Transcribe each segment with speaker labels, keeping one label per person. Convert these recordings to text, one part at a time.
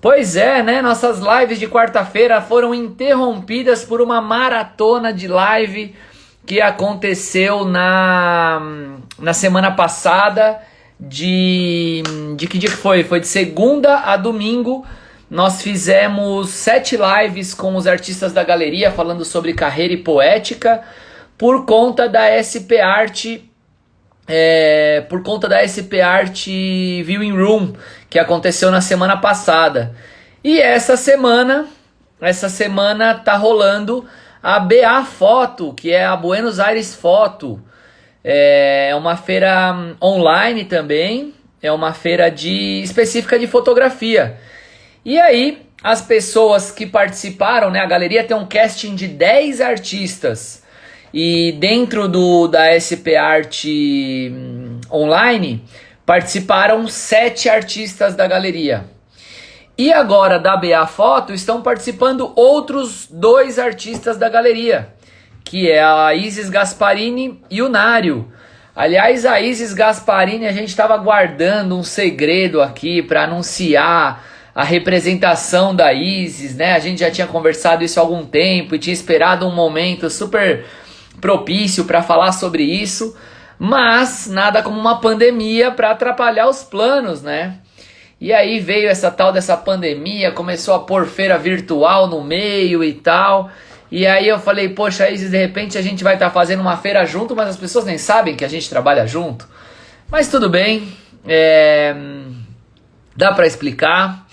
Speaker 1: Pois é, né? Nossas lives de quarta-feira foram interrompidas por uma maratona de live que aconteceu na semana passada. De que dia que foi? Foi de segunda a domingo. Nós fizemos 7 lives com os artistas da galeria falando sobre carreira e poética por conta da SP Art por conta da SP Art Viewing Room, que aconteceu na semana passada. E essa semana tá rolando a BA Foto, que é a Buenos Aires Foto. É uma feira online também, é uma feira específica de fotografia. E aí, as pessoas que participaram, né, a galeria tem um casting de 10 artistas. E dentro da SP Art Online, participaram 7 artistas da galeria. E agora, da BA Foto, estão participando outros 2 artistas da galeria, que é a Isis Gasparini e o Nário. Aliás, a Isis Gasparini, a gente estava guardando um segredo aqui para anunciar a representação da Isis, né? A gente já tinha conversado isso há algum tempo e tinha esperado um momento super propício para falar sobre isso, mas nada como uma pandemia para atrapalhar os planos, né? E aí veio essa tal dessa pandemia, começou a pôr feira virtual no meio e tal. E aí eu falei, poxa, Isis, de repente a gente vai estar fazendo uma feira junto, mas as pessoas nem sabem que a gente trabalha junto. Mas tudo bem, dá para explicar.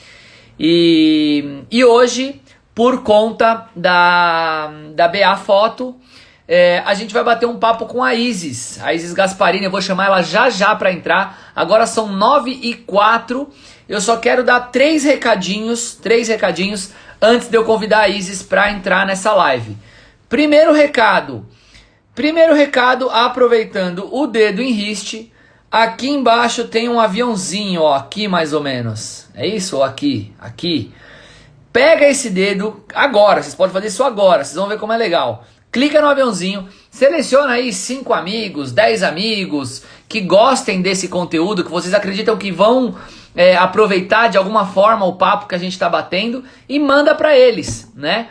Speaker 1: E hoje, por conta da BA Foto, a gente vai bater um papo com a Isis Gasparini. Eu vou chamar ela já para entrar. Agora são 9h04. Eu só quero dar 3 recadinhos antes de eu convidar a Isis para entrar nessa live. Primeiro recado, aproveitando o dedo em riste, aqui embaixo tem um aviãozinho, ó, aqui mais ou menos. É isso? Ou aqui? Aqui. Pega esse dedo agora, vocês podem fazer isso agora, vocês vão ver como é legal. Clica no aviãozinho, seleciona aí 5 amigos, 10 amigos que gostem desse conteúdo, que vocês acreditam que vão aproveitar de alguma forma o papo que a gente está batendo e manda para eles, né?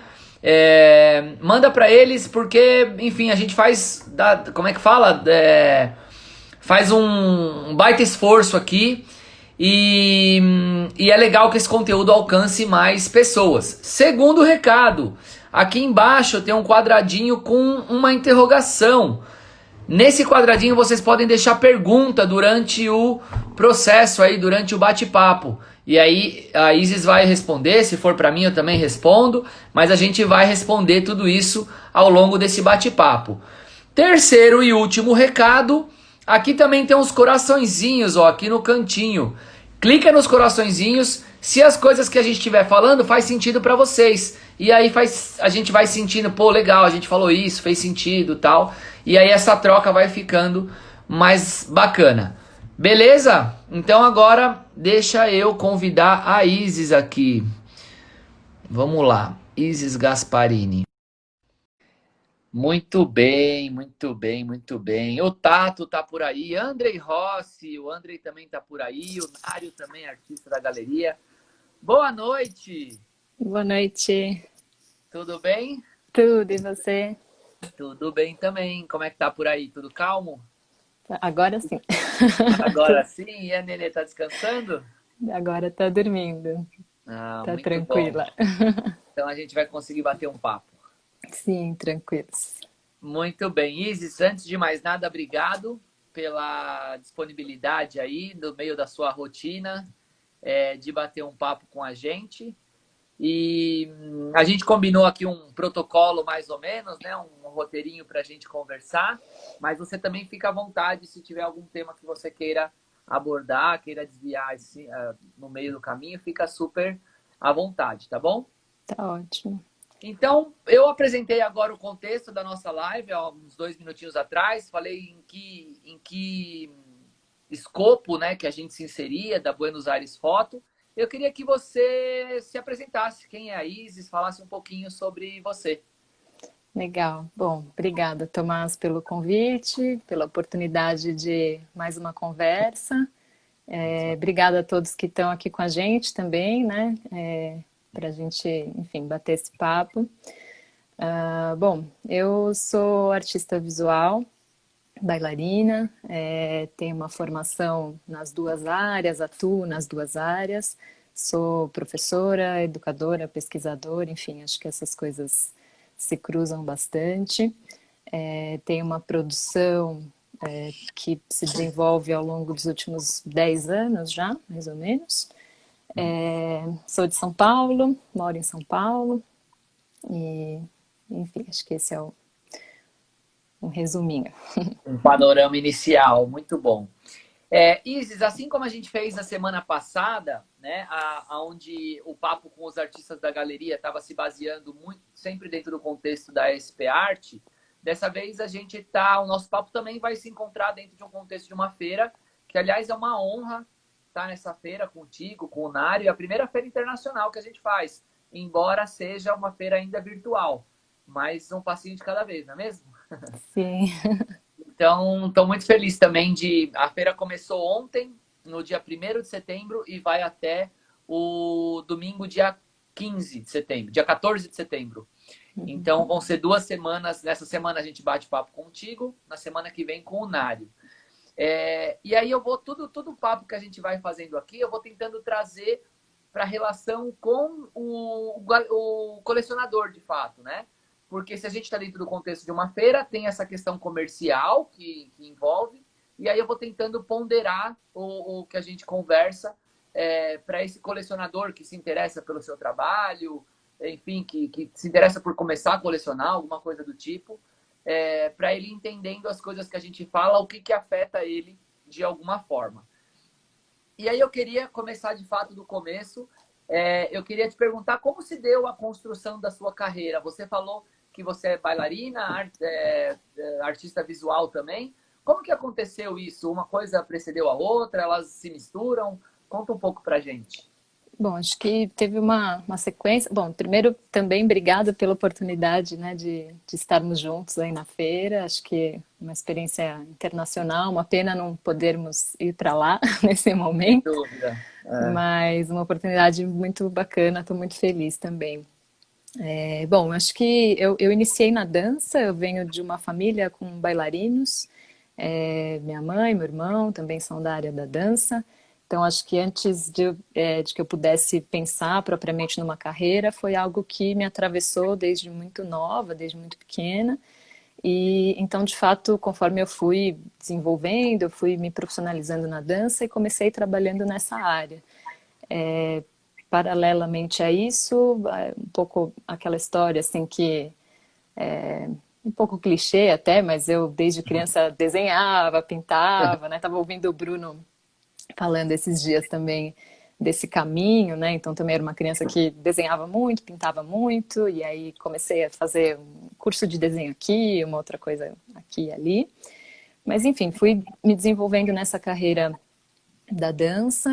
Speaker 1: Manda para eles porque, enfim, a gente faz, como é que fala? Faz um baita esforço aqui e é legal que esse conteúdo alcance mais pessoas. Segundo recado, aqui embaixo tem um quadradinho com uma interrogação. Nesse quadradinho vocês podem deixar pergunta durante o processo aí, durante o bate-papo. E aí a Isis vai responder, se for para mim eu também respondo, mas a gente vai responder tudo isso ao longo desse bate-papo. Terceiro e último recado, aqui também tem uns coraçõezinhos, ó, aqui no cantinho. Clica nos coraçõezinhos se as coisas que a gente estiver falando faz sentido para vocês. E aí a gente vai sentindo, pô, legal, a gente falou isso, fez sentido, tal. E aí essa troca vai ficando mais bacana. Beleza? Então agora deixa eu convidar a Isis aqui. Vamos lá, Isis Gasparini. Muito bem, muito bem, muito bem. O Tato tá por aí, Andrei Rossi, o Andrei também tá por aí, o Nário também, artista da galeria. Boa noite!
Speaker 2: Boa noite.
Speaker 1: Tudo bem?
Speaker 2: Tudo, e você?
Speaker 1: Tudo bem também. Como é que tá por aí? Tudo calmo?
Speaker 2: Agora sim.
Speaker 1: Agora sim, e a Nenê tá descansando?
Speaker 2: Agora tá dormindo.
Speaker 1: Ah,
Speaker 2: Tá
Speaker 1: muito bom.
Speaker 2: tranquila.
Speaker 1: Então a gente vai conseguir bater um papo.
Speaker 2: Sim, tranquilos.
Speaker 1: Muito bem. Isis, antes de mais nada, obrigado pela disponibilidade aí, no meio da sua rotina, de bater um papo com a gente. E a gente combinou aqui um protocolo mais ou menos, né? Um roteirinho para a gente conversar, mas você também fica à vontade se tiver algum tema que você queira abordar, queira desviar assim, no meio do caminho, fica super à vontade, tá bom?
Speaker 2: Tá ótimo.
Speaker 1: Então, eu apresentei agora o contexto da nossa live, há uns 2 minutinhos atrás, falei em que escopo, né, que a gente se inseria da Buenos Aires Foto. Eu queria que você se apresentasse, quem é a Isis, falasse um pouquinho sobre você.
Speaker 2: Legal. Bom, obrigada, Tomás, pelo convite, pela oportunidade de mais uma conversa. Obrigada a todos que estão aqui com a gente também, né? Para a gente, enfim, bater esse papo. Bom, eu sou artista visual, bailarina, tenho uma formação nas duas áreas, atuo nas duas áreas, sou professora, educadora, pesquisadora, enfim, acho que essas coisas se cruzam bastante. Tenho uma produção que se desenvolve ao longo dos últimos 10 anos já, mais ou menos. Sou de São Paulo, moro em São Paulo e, enfim, acho que esse é um resuminho.
Speaker 1: Um panorama inicial, muito bom. Isis, assim como a gente fez na semana passada, né, onde o papo com os artistas da galeria estava se baseando muito, sempre dentro do contexto da SP Arte, dessa vez o nosso papo também vai se encontrar dentro de um contexto de uma feira, que aliás é uma honra estar nessa feira contigo, com o Nário, a primeira feira internacional que a gente faz, embora seja uma feira ainda virtual, mas um passinho de cada vez, não é mesmo?
Speaker 2: Sim.
Speaker 1: Então, estou muito feliz também A feira começou ontem, no dia 1º de setembro, e vai até o domingo, dia 15 de setembro, dia 14 de setembro. Então, vão ser 2 semanas. Nessa semana a gente bate papo contigo, na semana que vem com o Nário. E aí eu vou, todo o papo que a gente vai fazendo aqui, eu vou tentando trazer para a relação com o colecionador, de fato, né? Porque se a gente está dentro do contexto de uma feira, tem essa questão comercial que envolve, e aí eu vou tentando ponderar o que a gente conversa para esse colecionador que se interessa pelo seu trabalho, enfim, que se interessa por começar a colecionar, alguma coisa do tipo, para ele entendendo as coisas que a gente fala, o que afeta ele de alguma forma. E aí eu queria começar de fato do começo. Eu queria te perguntar como se deu a construção da sua carreira. Você falou que você é bailarina, artista visual também. Como que aconteceu isso? Uma coisa precedeu a outra? Elas se misturam? Conta um pouco pra gente.
Speaker 2: Bom, acho que teve uma sequência. Bom, primeiro também obrigada pela oportunidade, né, de estarmos juntos aí na feira. Acho que uma experiência internacional, uma pena não podermos ir para lá nesse
Speaker 1: Sem
Speaker 2: momento,
Speaker 1: dúvida.
Speaker 2: mas uma oportunidade muito bacana, estou muito feliz também. Bom, acho que eu iniciei na dança, eu venho de uma família com bailarinos, minha mãe, meu irmão também são da área da dança, então acho que antes de que eu pudesse pensar propriamente numa carreira, foi algo que me atravessou desde muito nova, desde muito pequena, e então de fato, conforme eu fui desenvolvendo, eu fui me profissionalizando na dança e comecei trabalhando nessa área. Paralelamente a isso, um pouco aquela história assim que um pouco clichê até, mas eu desde criança desenhava, pintava, né? Tava ouvindo o Bruno falando esses dias também desse caminho, né? Então também era uma criança que desenhava muito, pintava muito, e aí comecei a fazer um curso de desenho aqui, uma outra coisa aqui e ali. Mas enfim, fui me desenvolvendo nessa carreira da dança,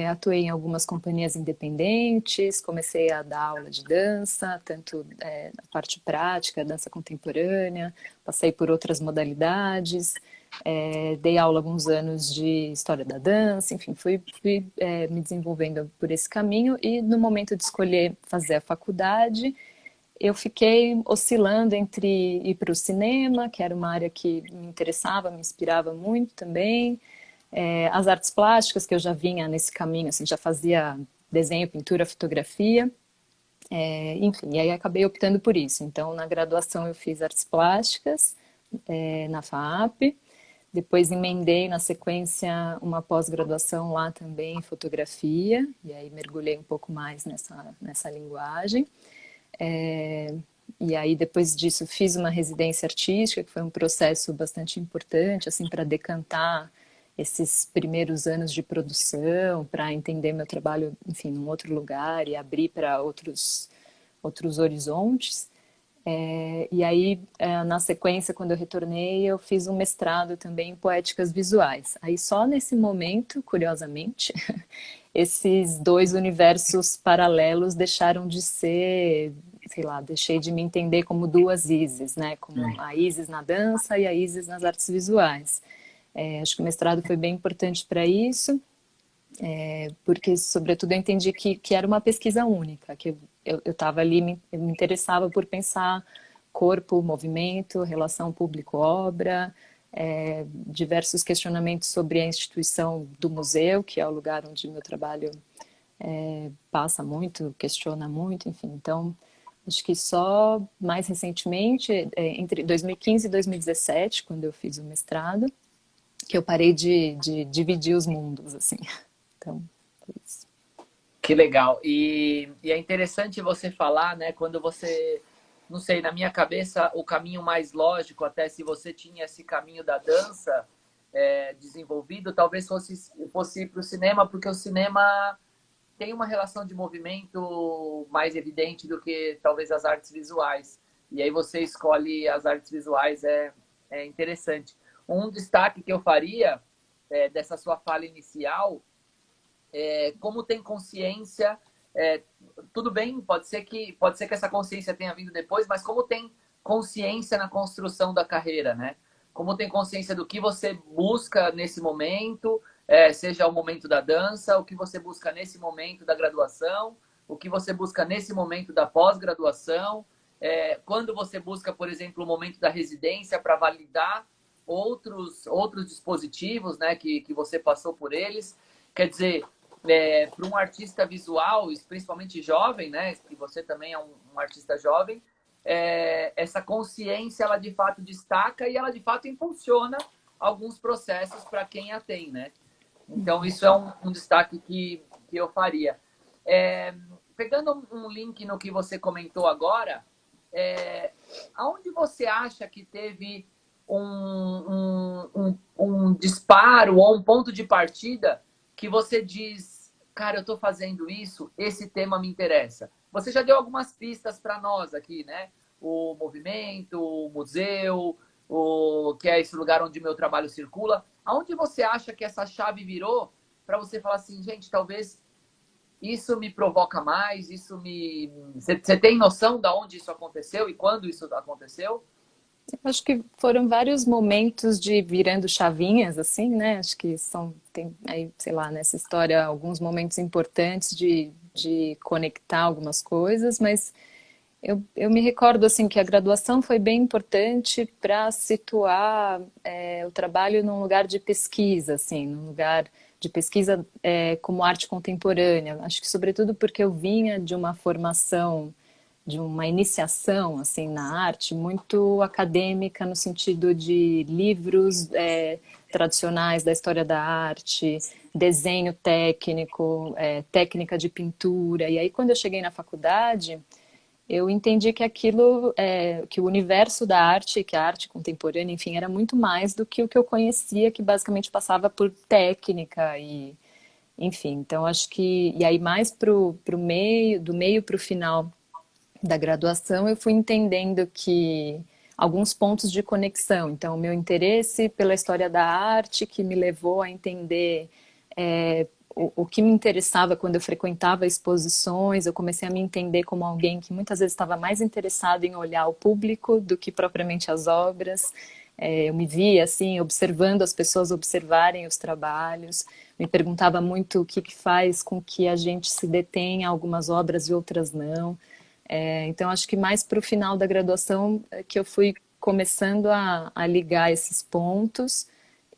Speaker 2: atuei em algumas companhias independentes, comecei a dar aula de dança, tanto na parte prática, dança contemporânea, passei por outras modalidades, dei aula alguns anos de história da dança, enfim, fui me desenvolvendo por esse caminho e no momento de escolher fazer a faculdade, eu fiquei oscilando entre ir para o cinema, que era uma área que me interessava, me inspirava muito também, as artes plásticas, que eu já vinha nesse caminho, assim, já fazia desenho, pintura, fotografia, enfim, e aí acabei optando por isso. Então, na graduação eu fiz artes plásticas, na FAAP, depois emendei na sequência uma pós-graduação lá também em fotografia, e aí mergulhei um pouco mais nessa linguagem. E aí depois disso fiz uma residência artística, que foi um processo bastante importante, assim, para decantar esses primeiros anos de produção, para entender meu trabalho, enfim, em outro lugar e abrir para outros horizontes. E aí, na sequência, quando eu retornei, eu fiz um mestrado também em poéticas visuais. Aí só nesse momento, curiosamente, esses dois universos paralelos deixaram de ser, sei lá, deixei de me entender como duas Isis, né? Como a Isis na dança e a Isis nas artes visuais. Acho que o mestrado foi bem importante para isso. porque, sobretudo, eu entendi que era uma pesquisa única, que eu estava ali, eu me interessava por pensar corpo, movimento, relação público-obra, diversos questionamentos sobre a instituição do museu, que é o lugar onde meu trabalho passa muito, questiona muito, enfim. Então, acho que só mais recentemente, entre 2015 e 2017, quando eu fiz o mestrado, que eu parei de dividir os mundos, assim. Então, foi isso.
Speaker 1: Que legal. E é interessante você falar, né? Quando você, não sei, na minha cabeça, o caminho mais lógico, até se você tinha esse caminho da dança desenvolvido, talvez fosse ir para o cinema, porque o cinema tem uma relação de movimento mais evidente do que talvez as artes visuais. E aí você escolhe as artes visuais, é interessante. Um destaque que eu faria dessa sua fala inicial como tem consciência, tudo bem, pode ser que essa consciência tenha vindo depois, mas como tem consciência na construção da carreira, né? Como tem consciência do que você busca nesse momento, seja o momento da dança, o que você busca nesse momento da graduação, o que você busca nesse momento da pós-graduação, quando você busca, por exemplo, o momento da residência para validar outros dispositivos, né, que você passou por eles. Quer dizer, para um artista visual, principalmente jovem, né, que você também é um artista jovem, essa consciência, ela de fato destaca e ela de fato impulsiona alguns processos para quem a tem, né? Então, isso é um destaque que eu faria. Pegando um link no que você comentou agora, aonde você acha que teve um disparo ou um ponto de partida que você diz, cara, eu estou fazendo isso, esse tema me interessa? Você já deu algumas pistas para nós aqui, né? O movimento, o museu, que é esse lugar onde meu trabalho circula. Aonde você acha que essa chave virou para você falar assim, gente, talvez isso me provoca mais, isso me... Você tem noção de onde isso aconteceu e quando isso aconteceu?
Speaker 2: Acho que foram vários momentos de virando chavinhas, assim, né? Acho que tem aí, sei lá, nessa história, alguns momentos importantes de conectar algumas coisas, mas eu me recordo, assim, que a graduação foi bem importante para situar o trabalho num lugar de pesquisa, assim, num lugar de pesquisa como arte contemporânea. Acho que, sobretudo, porque eu vinha de uma formação de uma iniciação assim na arte muito acadêmica no sentido de livros tradicionais da história da arte, desenho técnico, técnica de pintura. E aí quando eu cheguei na faculdade eu entendi que aquilo, que o universo da arte, que a arte contemporânea, enfim, era muito mais do que o que eu conhecia, que basicamente passava por técnica e enfim. Então acho que e aí mais pro meio, do meio para o final da graduação, eu fui entendendo que alguns pontos de conexão. Então, o meu interesse pela história da arte, que me levou a entender o que me interessava quando eu frequentava exposições, eu comecei a me entender como alguém que muitas vezes estava mais interessado em olhar o público do que propriamente as obras. Eu me via assim, observando as pessoas observarem os trabalhos, me perguntava muito o que faz com que a gente se detenha a algumas obras e outras não. Então, acho que mais para o final da graduação que eu fui começando a ligar esses pontos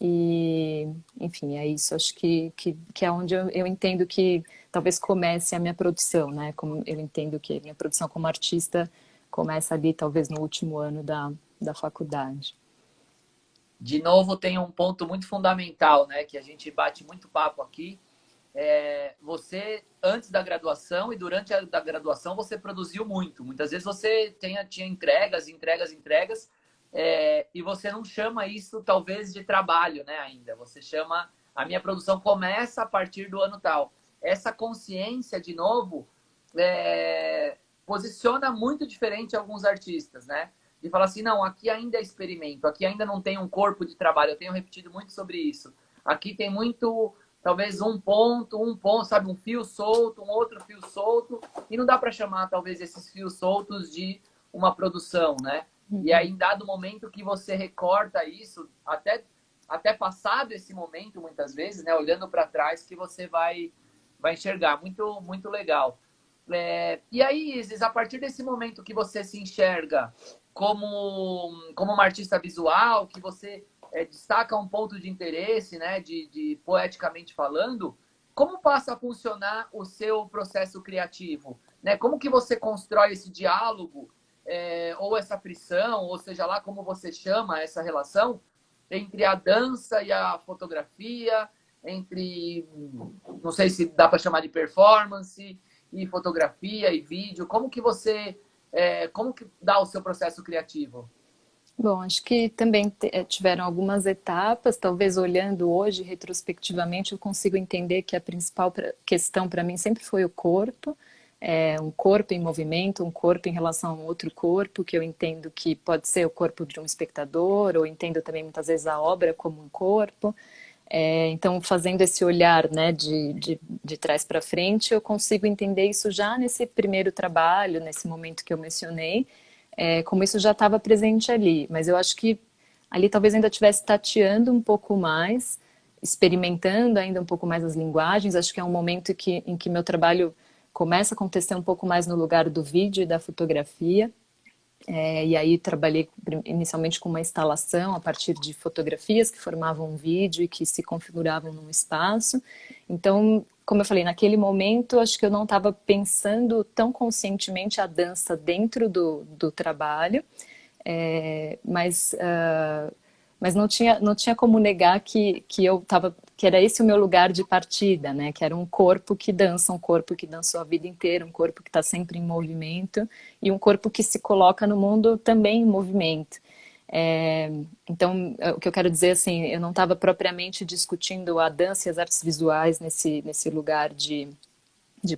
Speaker 2: e, enfim, é isso. Acho que é onde eu entendo que talvez comece a minha produção, né? Como eu entendo que a minha produção como artista começa ali, talvez no último ano da faculdade.
Speaker 1: De novo, tem um ponto muito fundamental, né? Que a gente bate muito papo aqui. Você, antes da graduação e durante a da graduação, você produziu muito. Muitas vezes você tinha entregas, e você não chama isso, talvez, de trabalho, né, ainda. Você chama... A minha produção começa a partir do ano tal. Essa consciência, de novo, posiciona muito diferente alguns artistas, né? De falar assim, não, aqui ainda é experimento, aqui ainda não tem um corpo de trabalho. Eu tenho repetido muito sobre isso. Aqui tem muito... Talvez um ponto, sabe? Um fio solto, um outro fio solto. E não dá para chamar, talvez, esses fios soltos de uma produção, né? E aí, em dado momento que você recorta isso, até até passado esse momento, muitas vezes, né, olhando para trás, que você vai enxergar. Muito, muito legal. E aí, Isis, a partir desse momento que você se enxerga como uma artista visual, que você destaca um ponto de interesse, né, de poeticamente falando, como passa a funcionar o seu processo criativo? Né? Como que você constrói esse diálogo, ou essa frição, ou seja lá como você chama essa relação, entre a dança e a fotografia, entre, não sei se dá para chamar de performance, e fotografia e vídeo? Como que dá o seu processo criativo?
Speaker 2: Bom, acho que também tiveram algumas etapas, talvez olhando hoje retrospectivamente, eu consigo entender que a principal questão para mim sempre foi o corpo, um corpo em movimento, um corpo em relação a um outro corpo, que eu entendo que pode ser o corpo de um espectador, ou entendo também muitas vezes a obra como um corpo. Então, fazendo esse olhar, né, de trás para frente, eu consigo entender isso já nesse primeiro trabalho, nesse momento que eu mencionei, como isso já estava presente ali. Mas eu acho que ali talvez ainda estivesse tateando um pouco mais, experimentando ainda um pouco mais as linguagens. Acho que é um momento em que meu trabalho começa a acontecer um pouco mais no lugar do vídeo e da fotografia. E aí trabalhei inicialmente com uma instalação a partir de fotografias que formavam um vídeo e que se configuravam num espaço. Então, como eu falei, naquele momento acho que eu não estava pensando tão conscientemente a dança dentro do trabalho, mas não tinha como negar que eu tava, que era esse o meu lugar de partida, né? Que era um corpo que dança, um corpo que dançou a vida inteira, um corpo que está sempre em movimento e um corpo que se coloca no mundo também em movimento. Então, o que eu quero dizer, assim, eu não estava propriamente discutindo a dança e as artes visuais nesse lugar de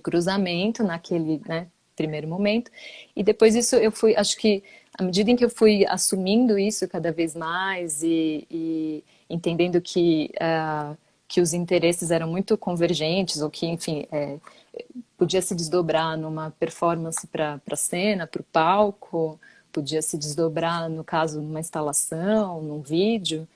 Speaker 2: cruzamento, naquele, né, primeiro momento. E depois disso eu fui, acho que à medida em que eu fui assumindo isso cada vez mais e entendendo que os interesses eram muito convergentes, ou que, enfim, podia se desdobrar numa performance para a cena, para o palco, podia se desdobrar, no caso, numa instalação, num vídeo,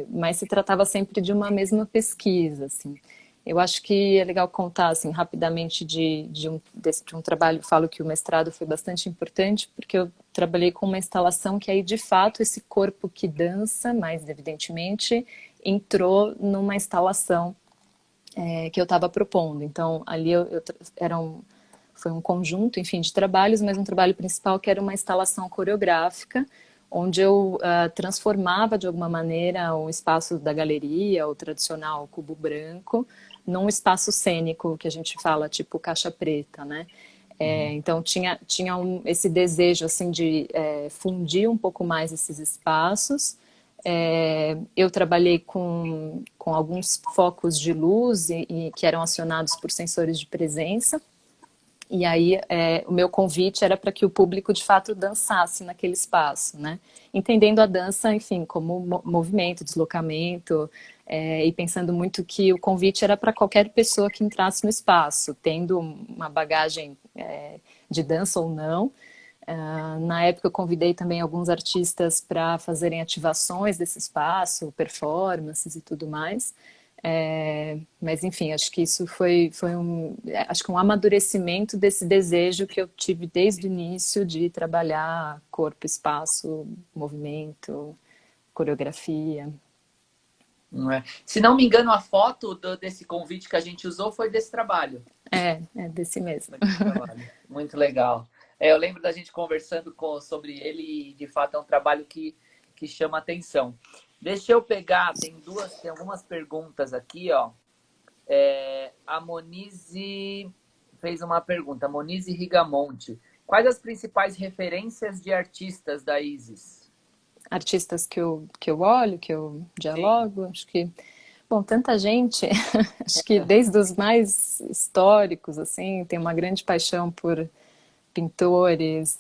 Speaker 2: mas se tratava sempre de uma mesma pesquisa, assim. Eu acho que é legal contar, assim, rapidamente de um trabalho. Falo que o mestrado foi bastante importante, porque eu trabalhei com uma instalação que aí, de fato, esse corpo que dança, mais evidentemente, entrou numa instalação que eu estava propondo. Então, ali foi um conjunto, enfim, de trabalhos, mas um trabalho principal que era uma instalação coreográfica, onde eu transformava de alguma maneira um espaço da galeria, o tradicional cubo branco, num espaço cênico que a gente fala tipo caixa preta, né? Então tinha esse desejo assim de fundir um pouco mais esses espaços. Eu trabalhei com alguns focos de luz e que eram acionados por sensores de presença. E aí o meu convite era para que o público de fato dançasse naquele espaço, né? Entendendo a dança, enfim, como movimento, deslocamento, e pensando muito que o convite era para qualquer pessoa que entrasse no espaço, tendo uma bagagem de dança ou não. Na época eu convidei também alguns artistas para fazerem ativações desse espaço, performances e tudo mais. Mas enfim, acho que isso foi acho que um amadurecimento desse desejo que eu tive desde o início de trabalhar corpo, espaço, movimento, coreografia.
Speaker 1: Não é? Se não me engano, a foto desse convite que a gente usou foi desse trabalho.
Speaker 2: É desse mesmo.
Speaker 1: Muito legal. Eu lembro da gente conversando sobre ele e, de fato, é um trabalho que chama atenção. Deixa eu pegar, tem algumas perguntas aqui, ó. A Monize fez uma pergunta, Monize Rigamonte. Quais as principais referências de artistas da Isis?
Speaker 2: Artistas que eu olho, que eu dialogo, acho que, bom, tanta gente, acho que desde os mais históricos, assim, tem uma grande paixão por pintores,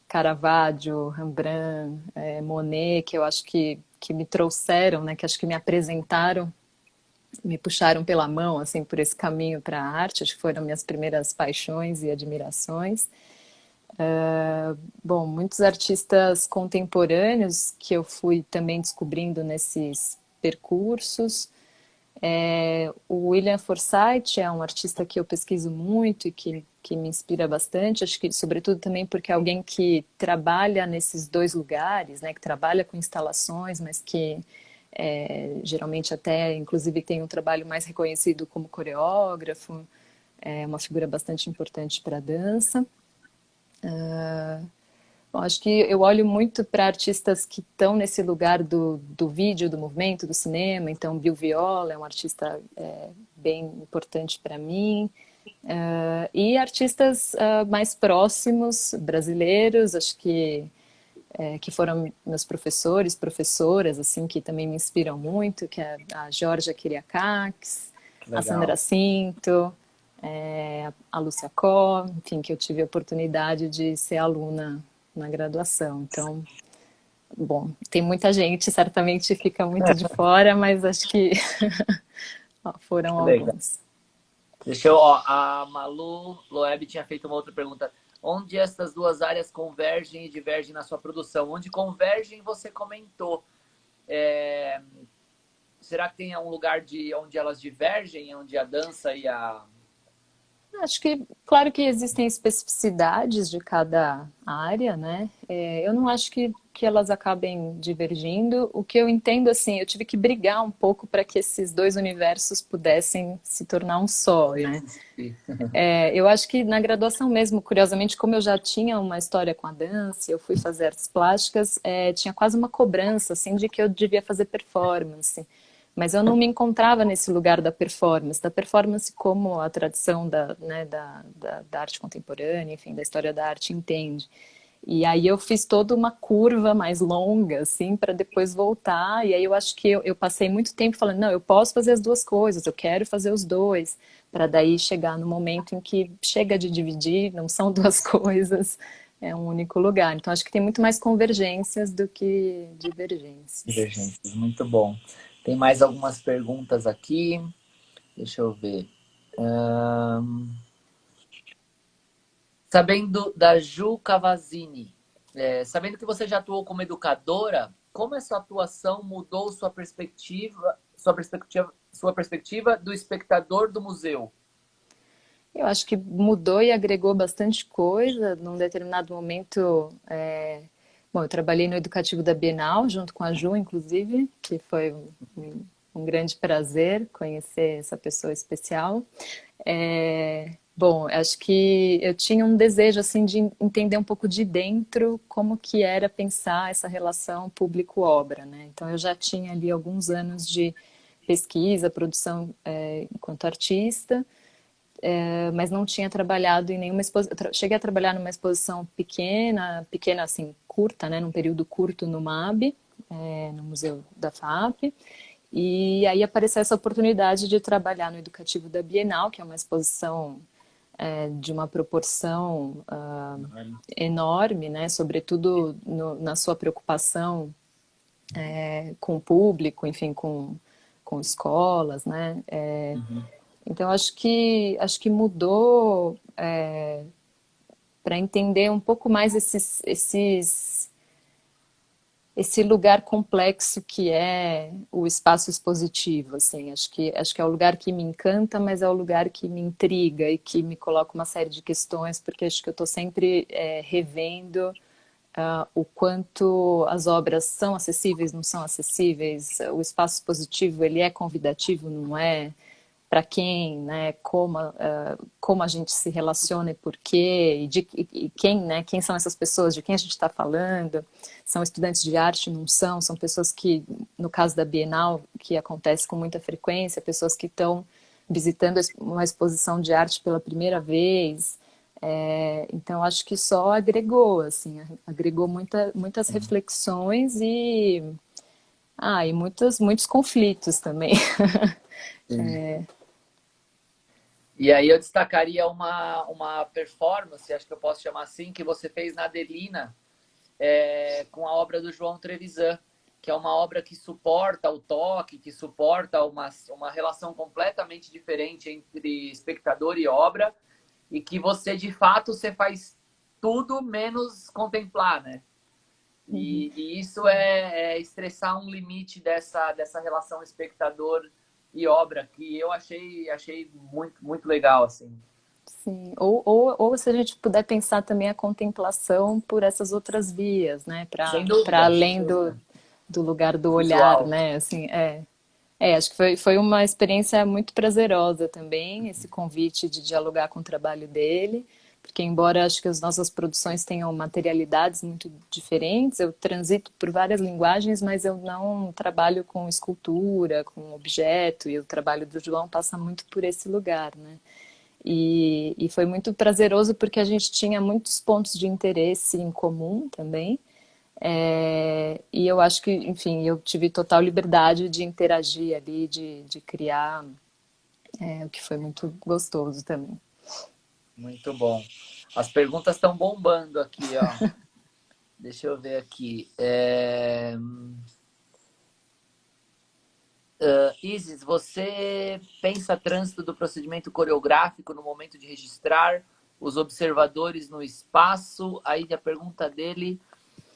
Speaker 2: Caravaggio, Rembrandt, Monet, que eu acho que me trouxeram, né, que acho que me apresentaram, me puxaram pela mão, assim, por esse caminho para a arte, acho que foram minhas primeiras paixões e admirações. Bom, muitos artistas contemporâneos que eu fui também descobrindo nesses percursos. O William Forsythe é um artista que eu pesquiso muito e que me inspira bastante. Acho que, sobretudo, também porque é alguém que trabalha nesses dois lugares, né? Que trabalha com instalações, mas que geralmente até, inclusive, tem um trabalho mais reconhecido como coreógrafo. É uma figura bastante importante para a dança. Bom, acho que eu olho muito para artistas que estão nesse lugar do vídeo, do movimento, do cinema. Então, Bill Viola é um artista bem importante para mim. E artistas mais próximos, brasileiros, acho que foram meus professores, professoras, assim, que também me inspiram muito, que é a Georgia Kyriakakis,
Speaker 1: Que
Speaker 2: a Sandra
Speaker 1: legal.
Speaker 2: Cinto, a Lúcia Có, enfim, que eu tive a oportunidade de ser aluna na graduação. Então, bom, tem muita gente, certamente fica muito de fora, mas acho que foram
Speaker 1: Que legal.
Speaker 2: alguns.
Speaker 1: Deixa eu, ó, a Malu Loeb tinha feito uma outra pergunta. Onde essas duas áreas convergem e divergem na sua produção? Onde convergem, você comentou. É, será que tem um lugar de onde elas divergem, onde a dança e a...
Speaker 2: Acho que, claro que existem especificidades de cada área, né? Eu não acho que elas acabem divergindo. O que eu entendo, assim, eu tive que brigar um pouco para que esses dois universos pudessem se tornar um só, né?
Speaker 1: coexistir?
Speaker 2: Eu acho que na graduação mesmo, curiosamente, como eu já tinha uma história com a dança, eu fui fazer artes plásticas, tinha quase uma cobrança, assim, de que eu devia fazer performance. Mas eu não me encontrava nesse lugar da performance como a tradição né, da arte contemporânea, enfim, da história da arte entende. E aí eu fiz toda uma curva mais longa, assim, para depois voltar. E aí eu acho que eu passei muito tempo falando, não, eu posso fazer as duas coisas, eu quero fazer os dois, para daí chegar no momento em que chega de dividir, não são duas coisas, é um único lugar. Então acho que tem muito mais convergências do que divergências.
Speaker 1: Divergências, muito bom. Tem mais algumas perguntas aqui. Deixa eu ver. Sabendo da Ju Cavazzini, sabendo que você já atuou como educadora, como essa atuação mudou sua perspectiva do espectador do museu?
Speaker 2: Eu acho que mudou e agregou bastante coisa. Num determinado momento, bom, eu trabalhei no educativo da Bienal, junto com a Ju, inclusive, que foi um grande prazer conhecer essa pessoa especial. Bom, acho que eu tinha um desejo assim de entender um pouco de dentro como que era pensar essa relação público-obra, né? Então eu já tinha ali alguns anos de pesquisa, produção enquanto artista, mas não tinha trabalhado em nenhuma exposição. Cheguei a trabalhar numa exposição pequena, pequena assim, curta, né, num período curto no MAB, no Museu da FAP. E aí apareceu essa oportunidade de trabalhar no Educativo da Bienal, que é uma exposição de uma proporção enorme, né, sobretudo na sua preocupação com o público, enfim, com escolas, né. Então acho que mudou para entender um pouco mais esse lugar complexo que é o espaço expositivo, assim, acho que é o lugar que me encanta, mas é o lugar que me intriga e que me coloca uma série de questões, porque acho que eu estou sempre revendo o quanto as obras são acessíveis, não são acessíveis, o espaço expositivo ele é convidativo, não é? Para quem, né, como a gente se relaciona e por quê, e quem, né, quem são essas pessoas, de quem a gente está falando, são estudantes de arte, não são pessoas que, no caso da Bienal, que acontece com muita frequência, pessoas que estão visitando uma exposição de arte pela primeira vez, então acho que só agregou, assim, agregou muitas reflexões e muitos conflitos também.
Speaker 1: Sim. E aí eu destacaria uma performance, acho que eu posso chamar assim, que você fez na Adelina, com a obra do João Trevisan, que é uma obra que suporta o toque, que suporta uma relação completamente diferente entre espectador e obra, e que você, de fato, você faz tudo menos contemplar, né?
Speaker 2: Uhum.
Speaker 1: E isso é estressar um limite dessa relação espectador e obra, que eu achei muito legal, assim.
Speaker 2: Sim, ou se a gente puder pensar também a contemplação por essas outras vias, né? Para
Speaker 1: Sem
Speaker 2: além
Speaker 1: dúvida.
Speaker 2: do lugar do olhar,
Speaker 1: Visual.
Speaker 2: né? Assim, acho que foi uma experiência muito prazerosa também, esse convite de dialogar com o trabalho dele, porque embora acho que as nossas produções tenham materialidades muito diferentes, eu transito por várias linguagens, mas eu não trabalho com escultura, com objeto, e o trabalho do João passa muito por esse lugar, né? E foi muito prazeroso porque a gente tinha muitos pontos de interesse em comum também. E eu acho que, enfim, eu tive total liberdade de interagir ali, de criar, o que foi muito gostoso também.
Speaker 1: Muito bom. As perguntas estão bombando aqui, ó. Deixa eu ver aqui. Isis, você pensa trânsito do procedimento coreográfico no momento de registrar os observadores no espaço? Aí a pergunta dele,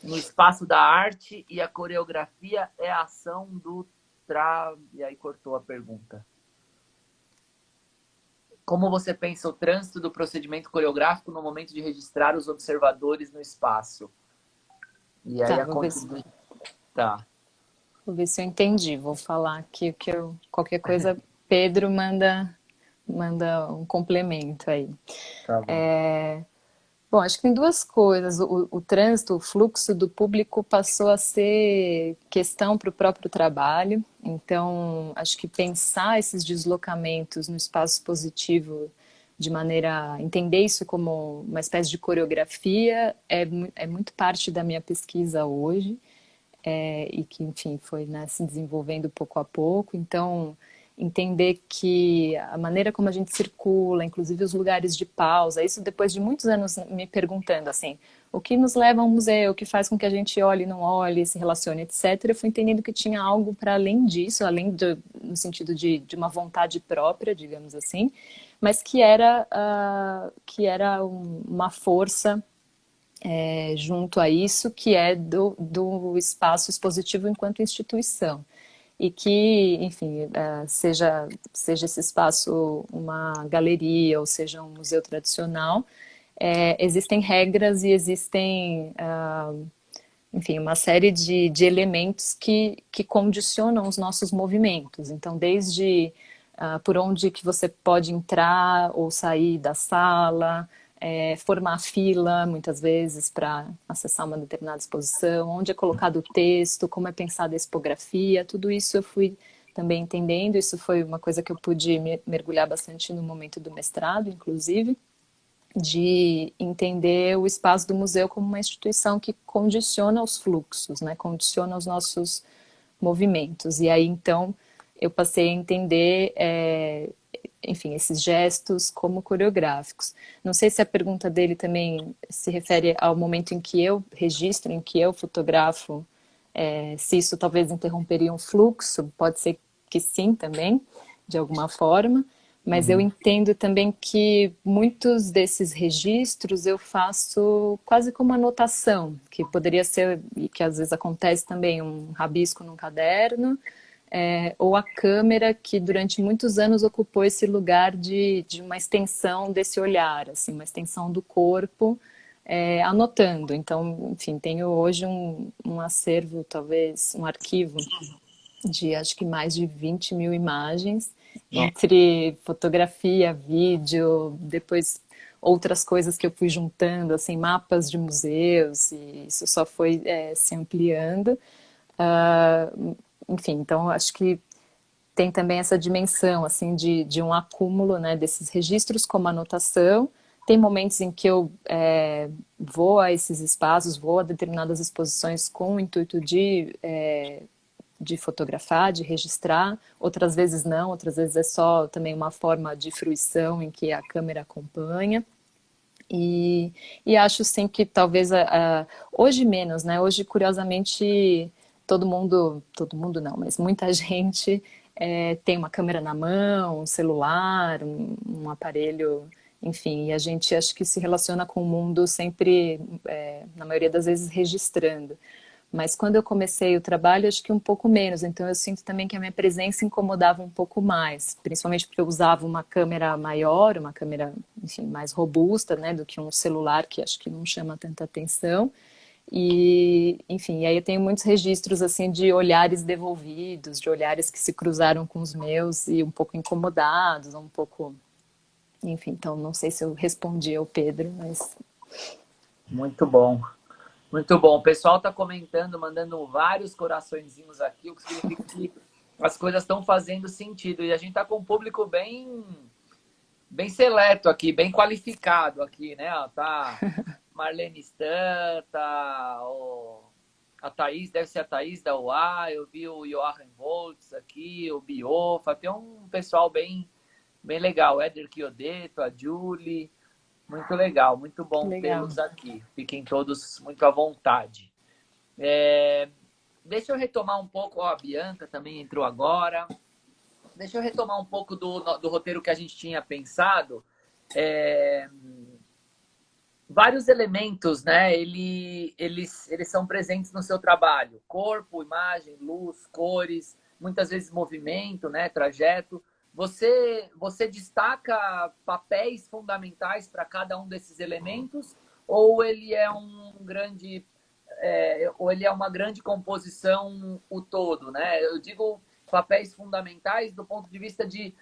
Speaker 1: no espaço da arte e a coreografia é a ação do E aí cortou a pergunta. Como você pensa o trânsito do procedimento coreográfico no momento de registrar os observadores no espaço? E aí
Speaker 2: Tá,
Speaker 1: a continuidade. Tá,
Speaker 2: vou ver se eu entendi. Vou falar aqui o que eu. Qualquer coisa, Pedro manda um complemento aí.
Speaker 1: tá bom.
Speaker 2: Bom, acho que tem duas coisas. O trânsito, o fluxo do público passou a ser questão para o próprio trabalho. Então, acho que pensar esses deslocamentos no espaço positivo de maneira a entender isso como uma espécie de coreografia é muito parte da minha pesquisa hoje. E que, enfim, foi, né, se desenvolvendo pouco a pouco. Então, entender que a maneira como a gente circula, inclusive os lugares de pausa, isso depois de muitos anos me perguntando assim, o que nos leva a um museu, o que faz com que a gente olhe, não olhe, se relacione, etc. Eu fui entendendo que tinha algo para além disso, no sentido de uma vontade própria, digamos assim, mas que era uma força junto a isso, que é do espaço expositivo enquanto instituição. E que, enfim, seja esse espaço uma galeria ou seja um museu tradicional, existem regras e existem, enfim, uma série de elementos que condicionam os nossos movimentos. Então, desde por onde que você pode entrar ou sair da sala, formar fila, muitas vezes, para acessar uma determinada exposição, onde é colocado o texto, como é pensada a expografia, tudo isso eu fui também entendendo, isso foi uma coisa que eu pude mergulhar bastante no momento do mestrado, inclusive, de entender o espaço do museu como uma instituição que condiciona os fluxos, né, condiciona os nossos movimentos. E aí, então, eu passei a entender, enfim, esses gestos como coreográficos. Não sei se a pergunta dele também se refere ao momento em que eu registro, em que eu fotografo, se isso talvez interromperia um fluxo, pode ser que sim também, de alguma forma, mas eu
Speaker 1: Uhum.
Speaker 2: entendo também que muitos desses registros eu faço quase como anotação, que poderia ser, e que às vezes acontece também, um rabisco num caderno, ou a câmera que durante muitos anos ocupou esse lugar de uma extensão desse olhar, assim, uma extensão do corpo, anotando. Então, enfim, tenho hoje um acervo, talvez um arquivo de acho que mais de 20 mil imagens, entre fotografia, vídeo, depois outras coisas que eu fui juntando, assim, mapas de museus, e isso só foi se ampliando. Enfim, então acho que tem também essa dimensão assim de um acúmulo, né, desses registros como anotação. Tem momentos em que eu vou a esses espaços, vou a determinadas exposições com o intuito de fotografar, de registrar, outras vezes não, outras vezes é só também uma forma de fruição em que a câmera acompanha. E, e acho sim que talvez hoje menos, né? Hoje, curiosamente, todo mundo não, mas muita gente tem uma câmera na mão, um celular, um aparelho enfim, e a gente acho que se relaciona com o mundo sempre, na maioria das vezes, registrando. Mas quando eu comecei o trabalho, acho que um pouco menos. Então eu sinto também que a minha presença incomodava um pouco mais, principalmente porque eu usava uma câmera maior, uma câmera, enfim, mais robusta, né, do que um celular que acho que não chama tanta atenção. E, enfim, aí eu tenho muitos registros assim de olhares devolvidos, de olhares que se cruzaram com os meus e um pouco incomodados, um pouco, enfim, então não sei se eu respondi ao Pedro, mas
Speaker 1: Muito bom. Muito bom. O pessoal está comentando, mandando vários coraçõezinhos aqui, o que significa que as coisas estão fazendo sentido. E a gente está com um público bem seleto aqui, bem qualificado aqui, né? Ó, tá Marlene Stan, tá a Thaís, deve ser a Thaís da UA, eu vi o Joachim Voltz aqui, o Biofa, tem um pessoal bem legal, o Éder Chiodeto, a Julie, muito legal, muito
Speaker 2: que
Speaker 1: bom
Speaker 2: legal.
Speaker 1: tê-los aqui. Fiquem todos muito à vontade. Deixa eu retomar um pouco, ó, a Bianca também entrou agora. Deixa eu retomar um pouco do roteiro que a gente tinha pensado. Vários elementos, né? Eles são presentes no seu trabalho: corpo, imagem, luz, cores, muitas vezes movimento, né? Trajeto. Você destaca papéis fundamentais para cada um desses elementos, ou ele é ou ele é uma grande composição o todo, né? Eu digo papéis fundamentais do ponto de vista de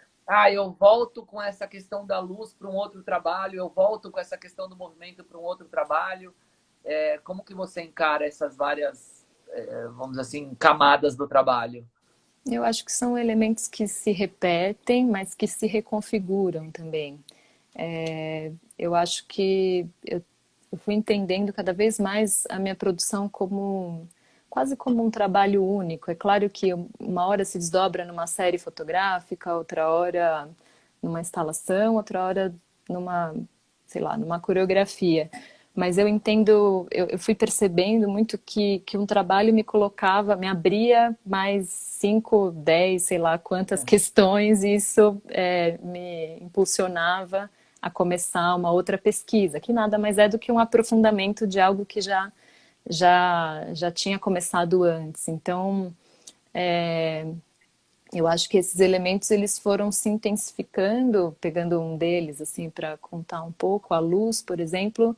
Speaker 1: eu volto com essa questão da luz para um outro trabalho, eu volto com essa questão do movimento para um outro trabalho. Como que você encara essas várias, vamos dizer assim, camadas do trabalho?
Speaker 2: Eu acho que são elementos que se repetem, mas que se reconfiguram também. Eu acho que eu fui entendendo cada vez mais a minha produção como quase como um trabalho único. É claro que uma hora se desdobra numa série fotográfica, outra hora numa instalação, outra hora numa, sei lá, numa coreografia. Mas eu entendo, eu fui percebendo muito que um trabalho me colocava, me abria mais 5, 10, sei lá quantas questões, e isso me impulsionava a começar uma outra pesquisa, que nada mais é do que um aprofundamento de algo que já tinha começado antes. Então, eu acho que esses elementos eles foram se intensificando, pegando um deles assim para contar um pouco, a luz, por exemplo.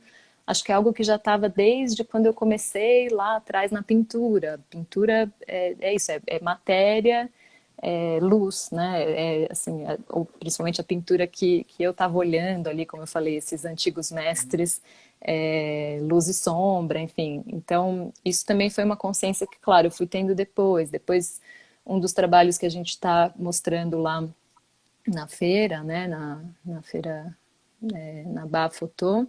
Speaker 2: Acho que é algo que já estava desde quando eu comecei lá atrás na pintura. Pintura é isso, é matéria, luz, né? Assim, ou principalmente a pintura que eu estava olhando ali, como eu falei, esses antigos mestres, luz e sombra, enfim. Então, isso também foi uma consciência que, claro, eu fui tendo depois. Depois, um dos trabalhos que a gente está mostrando lá na feira, né? Na feira, na Bafotô,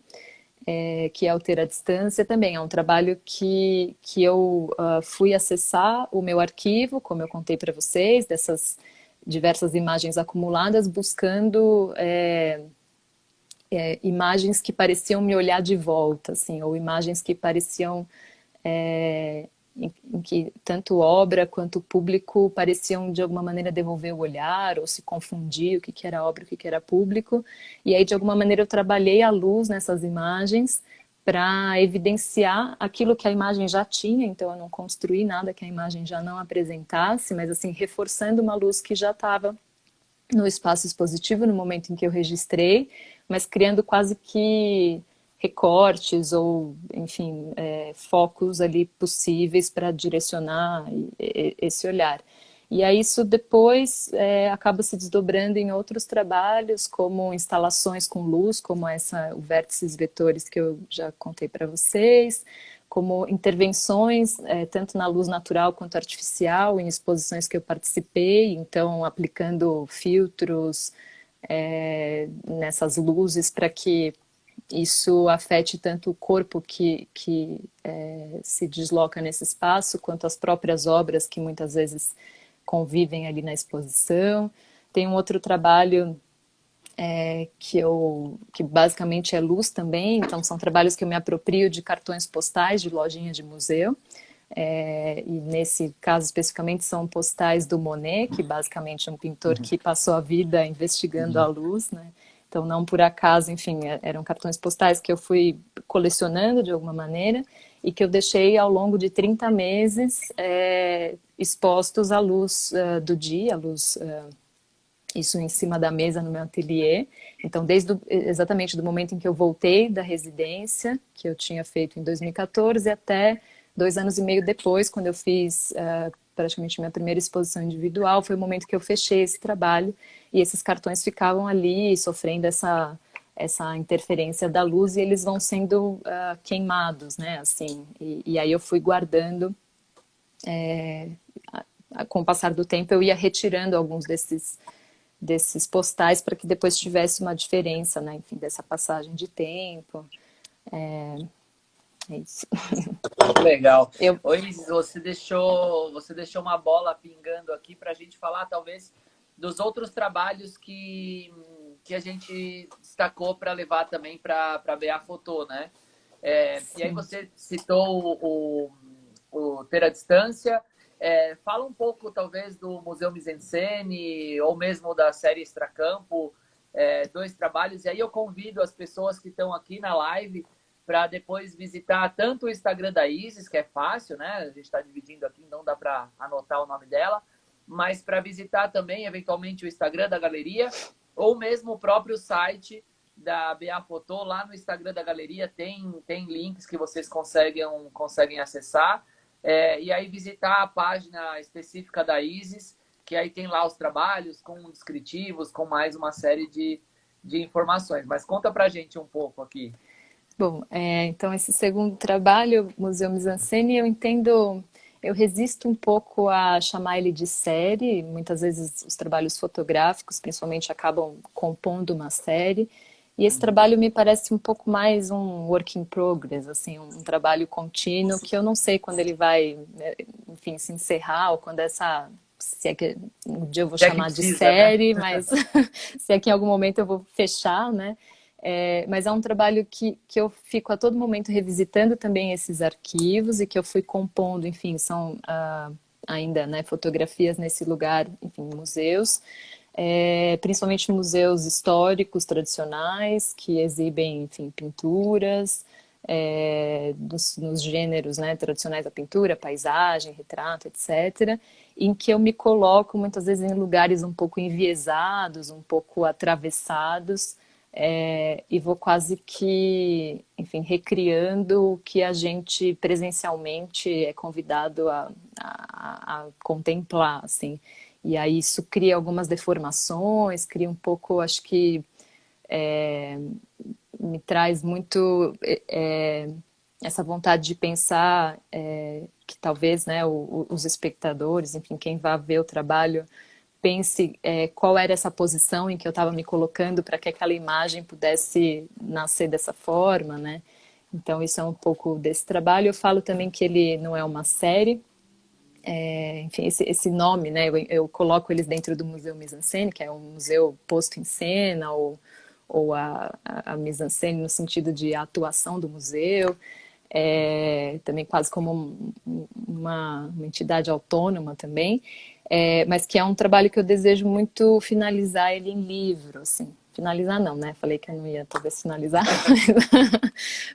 Speaker 2: que é o Ter à Distância, também é um trabalho que eu fui acessar o meu arquivo, como eu contei para vocês, dessas diversas imagens acumuladas, buscando imagens que pareciam me olhar de volta, assim, ou imagens que pareciam em que tanto obra quanto público pareciam de alguma maneira devolver o olhar ou se confundir o que era obra e o que era público. E aí de alguma maneira eu trabalhei a luz nessas imagens para evidenciar aquilo que a imagem já tinha, então eu não construí nada que a imagem já não apresentasse, mas assim reforçando uma luz que já estava no espaço expositivo no momento em que eu registrei, mas criando quase que recortes ou, enfim, focos ali possíveis para direcionar esse olhar. E aí isso depois acaba se desdobrando em outros trabalhos, como instalações com luz, como o Vértices Vetores que eu já contei para vocês, como intervenções, tanto na luz natural quanto artificial, em exposições que eu participei, então aplicando filtros nessas luzes para que isso afete tanto o corpo que se desloca nesse espaço, quanto as próprias obras que muitas vezes convivem ali na exposição. Tem um outro trabalho que basicamente é luz também, então são trabalhos que eu me aproprio de cartões postais de lojinha de museu, e nesse caso especificamente são postais do Monet, que basicamente é um pintor que passou a vida investigando a luz, né? Então, não por acaso, enfim, eram cartões postais que eu fui colecionando de alguma maneira e que eu deixei ao longo de 30 meses expostos à luz do dia, à luz, isso em cima da mesa no meu ateliê. Então, exatamente do momento em que eu voltei da residência, que eu tinha feito em 2014, até 2 anos e meio depois, quando eu fiz praticamente minha primeira exposição individual, foi o momento que eu fechei esse trabalho e esses cartões ficavam ali sofrendo essa interferência da luz e eles vão sendo queimados, né, assim. E aí eu fui guardando, com o passar do tempo eu ia retirando alguns desses postais para que depois tivesse uma diferença, né, enfim, dessa passagem de tempo. É isso.
Speaker 1: Legal.
Speaker 2: Eu,
Speaker 1: Oi, Isis, você deixou uma bola pingando aqui para a gente falar, talvez, dos outros trabalhos que a gente destacou para levar também para a BA Fotô, né? E aí você citou o Ter à Distância. Fala um pouco, talvez, do Museu Mise-en-Scène ou mesmo da série Extracampo, dois trabalhos. E aí eu convido as pessoas que estão aqui na live para depois visitar tanto o Instagram da Isis, que é fácil, né? A gente está dividindo aqui, não dá para anotar o nome dela, mas para visitar também, eventualmente, o Instagram da galeria, ou mesmo o próprio site da BA Fotô. Lá no Instagram da galeria tem links que vocês conseguem acessar. E aí visitar a página específica da Isis, que aí tem lá os trabalhos com descritivos, com mais uma série de informações. Mas conta pra gente um pouco aqui.
Speaker 2: bom, então esse segundo trabalho, Museu Mise-en-Scène, eu entendo, eu resisto um pouco a chamar ele de série. Muitas vezes os trabalhos fotográficos, principalmente, acabam compondo uma série. E esse trabalho me parece um pouco mais um work in progress, assim, um trabalho contínuo que eu não sei quando ele vai, enfim, se encerrar ou quando se é que um dia eu vou
Speaker 1: Se é que
Speaker 2: chamar de
Speaker 1: precisa, né?
Speaker 2: série, mas se é que em algum momento eu vou fechar, né? Mas é um trabalho que eu fico a todo momento revisitando também esses arquivos e que eu fui compondo, enfim, são ainda, né, fotografias nesse lugar, enfim, museus, principalmente museus históricos tradicionais que exibem, enfim, pinturas nos gêneros, né, tradicionais da pintura, paisagem, retrato, etc., em que eu me coloco muitas vezes em lugares um pouco enviesados, um pouco atravessados, e vou quase que, enfim, recriando o que a gente presencialmente é convidado a contemplar, assim. E aí isso cria algumas deformações, cria um pouco, acho que me traz muito essa vontade de pensar que talvez, né, os espectadores, enfim, quem vai ver o trabalho, pense qual era essa posição em que eu estava me colocando para que aquela imagem pudesse nascer dessa forma, né? Então isso é um pouco desse trabalho. Eu falo também que ele não é uma série, enfim, esse nome, né? Eu coloco eles dentro do Museu Mise-en-Scène, que é um museu posto em cena, ou a mise-en-scène no sentido de atuação do museu, também quase como uma entidade autônoma também, mas que é um trabalho que eu desejo muito finalizar ele em livro, assim. Finalizar não, né? Falei que eu não ia talvez finalizar,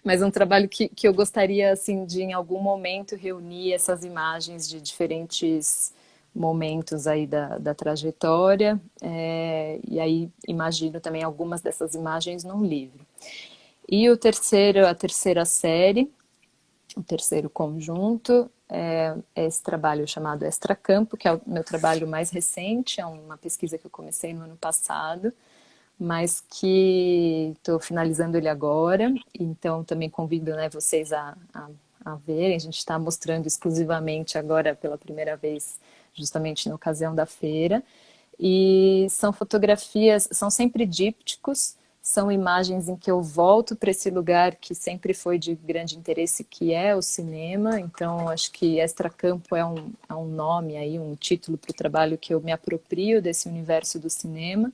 Speaker 2: mas um trabalho que eu gostaria, assim, de em algum momento reunir essas imagens de diferentes momentos aí da trajetória, e aí imagino também algumas dessas imagens num livro. E a terceira série, o terceiro conjunto, é esse trabalho chamado Extracampo, que é o meu trabalho mais recente, é uma pesquisa que eu comecei no ano passado, mas que estou finalizando ele agora, então também convido, né, vocês a verem. A gente está mostrando exclusivamente agora pela primeira vez, justamente na ocasião da feira, e são fotografias, são sempre dípticos, são imagens em que eu volto para esse lugar que sempre foi de grande interesse, que é o cinema. Então acho que Extracampo é um nome aí, um título para o trabalho que eu me aproprio desse universo do cinema,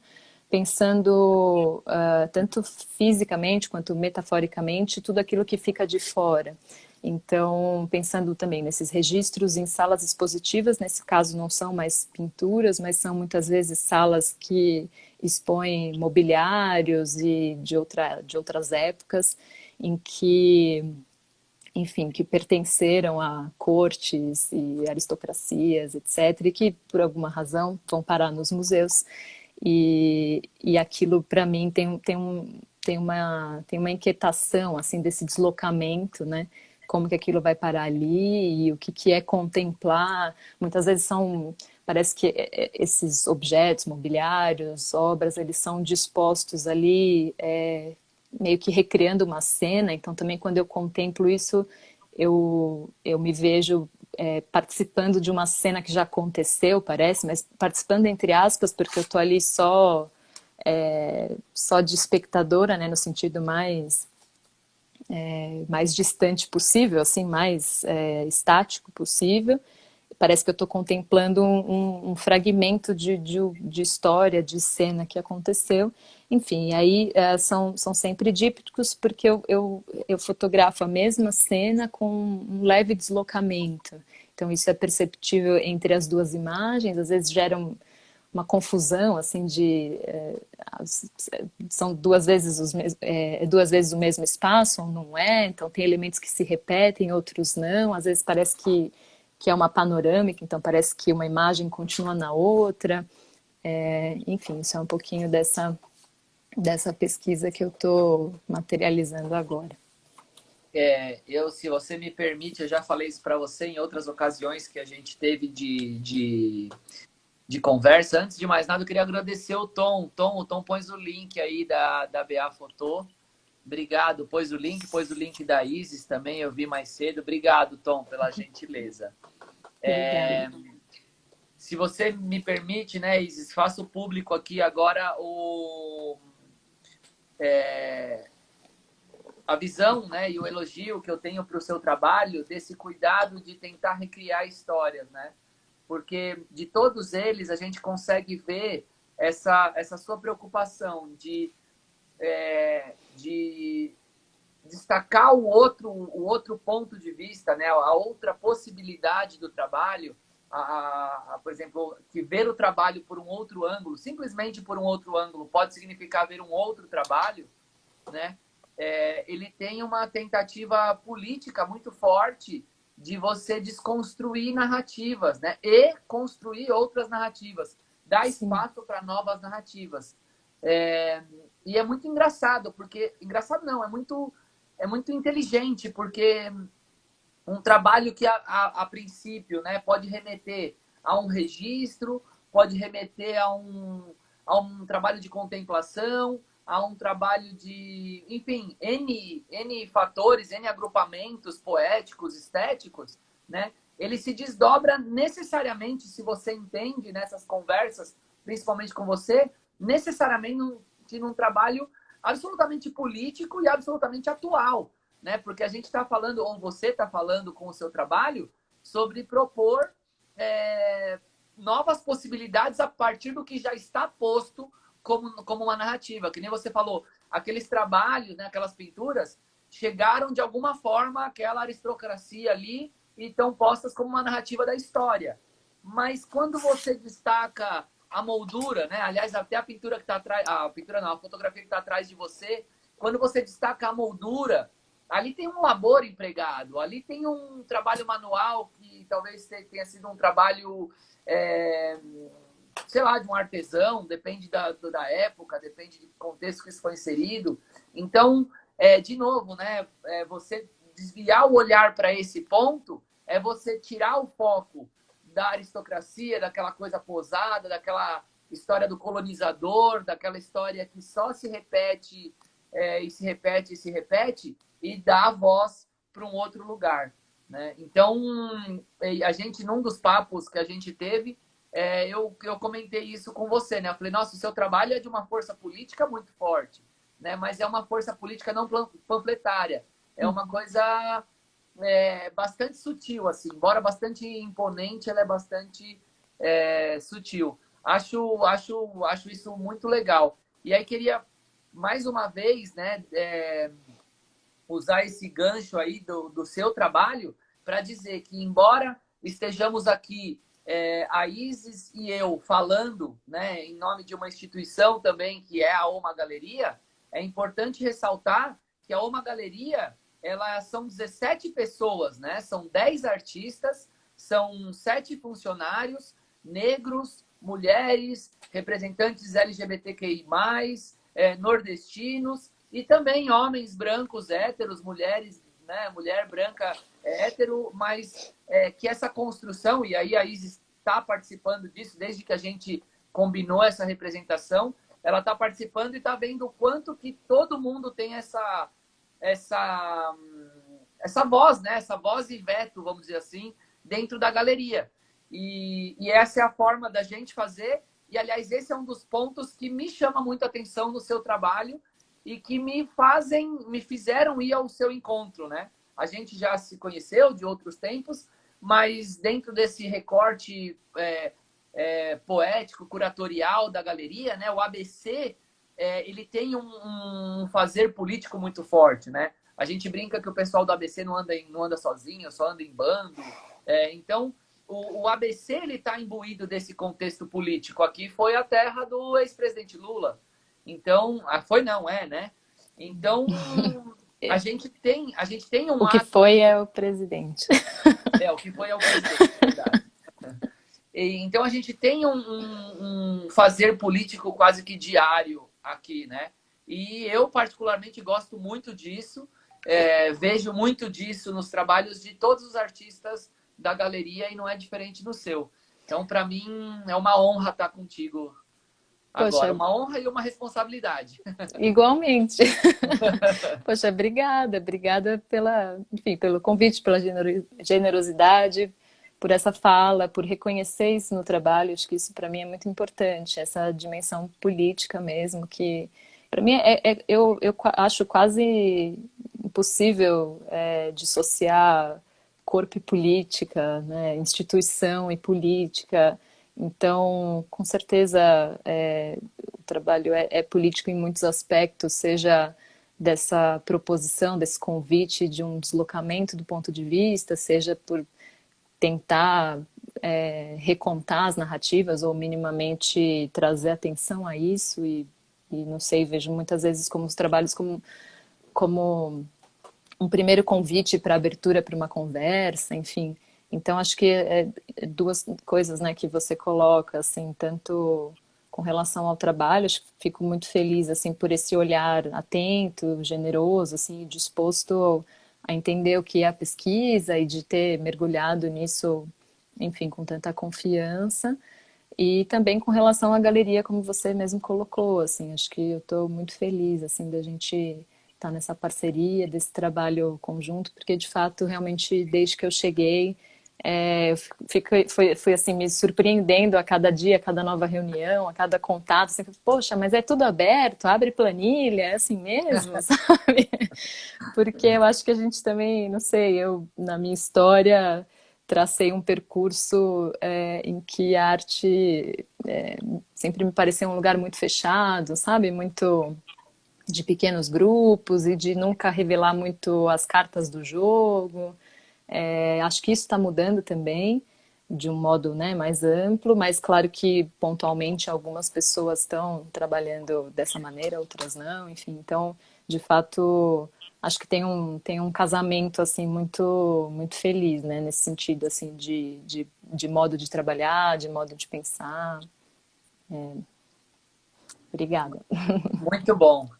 Speaker 2: pensando tanto fisicamente quanto metaforicamente tudo aquilo que fica de fora. Então, pensando também nesses registros em salas expositivas, nesse caso não são mais pinturas, mas são muitas vezes salas que expõem mobiliários e de outras épocas, em que, enfim, que pertenceram a cortes e aristocracias, etc., e que, por alguma razão, vão parar nos museus. E aquilo, para mim, tem uma inquietação, assim, desse deslocamento, né? Como que aquilo vai parar ali e o que, que é contemplar. Muitas vezes parece que esses objetos, mobiliários, obras, eles são dispostos ali, meio que recriando uma cena. Então, também quando eu contemplo isso, eu me vejo participando de uma cena que já aconteceu, parece, mas participando entre aspas, porque eu tô ali só de espectadora, né, no sentido mais distante possível, assim, mais estático possível. Parece que eu estou contemplando um fragmento de história, de cena que aconteceu. Enfim, aí são sempre dípticos, porque eu fotografo a mesma cena com um leve deslocamento. Então, isso é perceptível entre as duas imagens, às vezes gera uma confusão, assim, são duas vezes o mesmo espaço, ou não é? Então, tem elementos que se repetem, outros não. Às vezes parece que é uma panorâmica, então parece que uma imagem continua na outra. Enfim, isso é um pouquinho dessa pesquisa que eu estou materializando agora.
Speaker 1: Se você me permite, eu já falei isso para você em outras ocasiões que a gente teve de conversa. Antes de mais nada, eu queria agradecer o Tom pôs o link aí da BA Fotô. Obrigado, pôs o link da Isis também, eu vi mais cedo. Obrigado, Tom, pela gentileza. Se você me permite, né, Isis, faço público aqui agora a visão, né, e o elogio que eu tenho para o seu trabalho, desse cuidado de tentar recriar histórias, né? Porque de todos eles a gente consegue ver essa sua preocupação de destacar o outro ponto de vista, né? A outra possibilidade do trabalho, por exemplo, que ver o trabalho por um outro ângulo, simplesmente por um outro ângulo, pode significar ver um outro trabalho, né? Ele tem uma tentativa política muito forte de você desconstruir narrativas, né? E construir outras narrativas, dar espaço para novas narrativas. E é muito engraçado, porque... Engraçado não, é muito inteligente, porque um trabalho que, a princípio, né, pode remeter a um registro, pode remeter a um trabalho de contemplação, a um trabalho de... Enfim, N fatores, N agrupamentos poéticos, estéticos, né? Ele se desdobra necessariamente, se você entende nessas conversas, principalmente com você, necessariamente num trabalho absolutamente político e absolutamente atual, né? Porque a gente está falando, ou você está falando com o seu trabalho, sobre propor novas possibilidades a partir do que já está posto como uma narrativa. Que nem você falou, aqueles trabalhos, né, aquelas pinturas, chegaram de alguma forma àquela aristocracia ali e estão postas como uma narrativa da história. Mas quando você destaca a moldura, né? Aliás, até a pintura que está atrás, a fotografia que está atrás de você, quando você destaca a moldura, ali tem um labor empregado, ali tem um trabalho manual que talvez tenha sido um trabalho, sei lá, de um artesão, depende da época, depende do contexto que isso foi inserido. Então, de novo, né? Você desviar o olhar para esse ponto é você tirar o foco da aristocracia, daquela coisa posada, daquela história do colonizador, daquela história que só se repete e se repete e se repete, e dá a voz para um outro lugar, né? Então, a gente, num dos papos que a gente teve, eu comentei isso com você, né? Eu falei, nossa, o seu trabalho é de uma força política muito forte, né? Mas é uma força política não panfletária, é uma coisa bastante sutil, assim, embora bastante imponente, ela é bastante sutil. Acho isso muito legal. E aí queria, mais uma vez, né, usar esse gancho aí do seu trabalho para dizer que, embora estejamos aqui, a Isis e eu, falando, né, em nome de uma instituição também, que é a Oma Galeria, é importante ressaltar que a Oma Galeria, são 17 pessoas, né? São 10 artistas, são 7 funcionários, negros, mulheres, representantes LGBTQI+, nordestinos, e também homens brancos, héteros, mulheres, né, mulher branca hétero, mas que essa construção, e aí a Isis está participando disso desde que a gente combinou essa representação, ela está participando e está vendo o quanto que todo mundo tem essa voz, né? Essa voz e veto, vamos dizer assim, dentro da galeria. E essa é a forma da gente fazer. E, aliás, esse é um dos pontos que me chama muito a atenção no seu trabalho e que me fizeram ir ao seu encontro, né? A gente já se conheceu de outros tempos, mas dentro desse recorte poético, curatorial da galeria, né? O ABC, ele tem um fazer político muito forte, né? A gente brinca que o pessoal do ABC não anda sozinho, só anda em bando. Então, o ABC ele está imbuído desse contexto político. Aqui foi a terra do ex-presidente Lula. Então, foi não, né? Então, a gente tem um
Speaker 2: O que
Speaker 1: ato...
Speaker 2: foi é o presidente.
Speaker 1: O que foi é o presidente, é verdade. Então, a gente tem um fazer político quase que diário aqui, né? E eu, particularmente, gosto muito disso. Vejo muito disso nos trabalhos de todos os artistas da galeria e não é diferente no seu. Então, para mim, é uma honra estar contigo agora.
Speaker 2: Poxa,
Speaker 1: uma honra e uma responsabilidade.
Speaker 2: igualmente. Poxa, obrigada enfim, pelo convite, pela generosidade, por essa fala, por reconhecer isso no trabalho. Acho que isso para mim é muito importante, essa dimensão política mesmo, que para mim eu acho quase impossível dissociar corpo e política, né? Instituição e política. Então, com certeza, o trabalho é político em muitos aspectos, seja dessa proposição, desse convite de um deslocamento do ponto de vista, seja por tentar recontar as narrativas ou minimamente trazer atenção a isso e não sei, vejo muitas vezes como os trabalhos como um primeiro convite para abertura para uma conversa, enfim. Então, acho que duas coisas, né, que você coloca, assim, tanto com relação ao trabalho, acho que fico muito feliz, assim, por esse olhar atento, generoso, assim, disposto a entender o que é a pesquisa e de ter mergulhado nisso, enfim, com tanta confiança. E também com relação à galeria, como você mesmo colocou, assim, acho que eu estou muito feliz, assim, da gente estar nessa parceria, desse trabalho conjunto, porque, de fato, realmente, desde que eu cheguei, fui assim, me surpreendendo a cada dia, a cada nova reunião, a cada contato, assim, poxa, mas é tudo aberto, abre planilha, é assim mesmo, sabe? Porque eu acho que a gente também, não sei, eu, na minha história, tracei um percurso em que a arte sempre me pareceu um lugar muito fechado, sabe? Muito de pequenos grupos e de nunca revelar muito as cartas do jogo. Acho que isso está mudando também, de um modo, né, mais amplo, mas claro que pontualmente algumas pessoas estão trabalhando dessa maneira, outras não, enfim. Então, de fato, acho que tem um casamento assim muito feliz, né, nesse sentido assim de modo de trabalhar, de modo de pensar. Obrigada.
Speaker 1: Muito bom.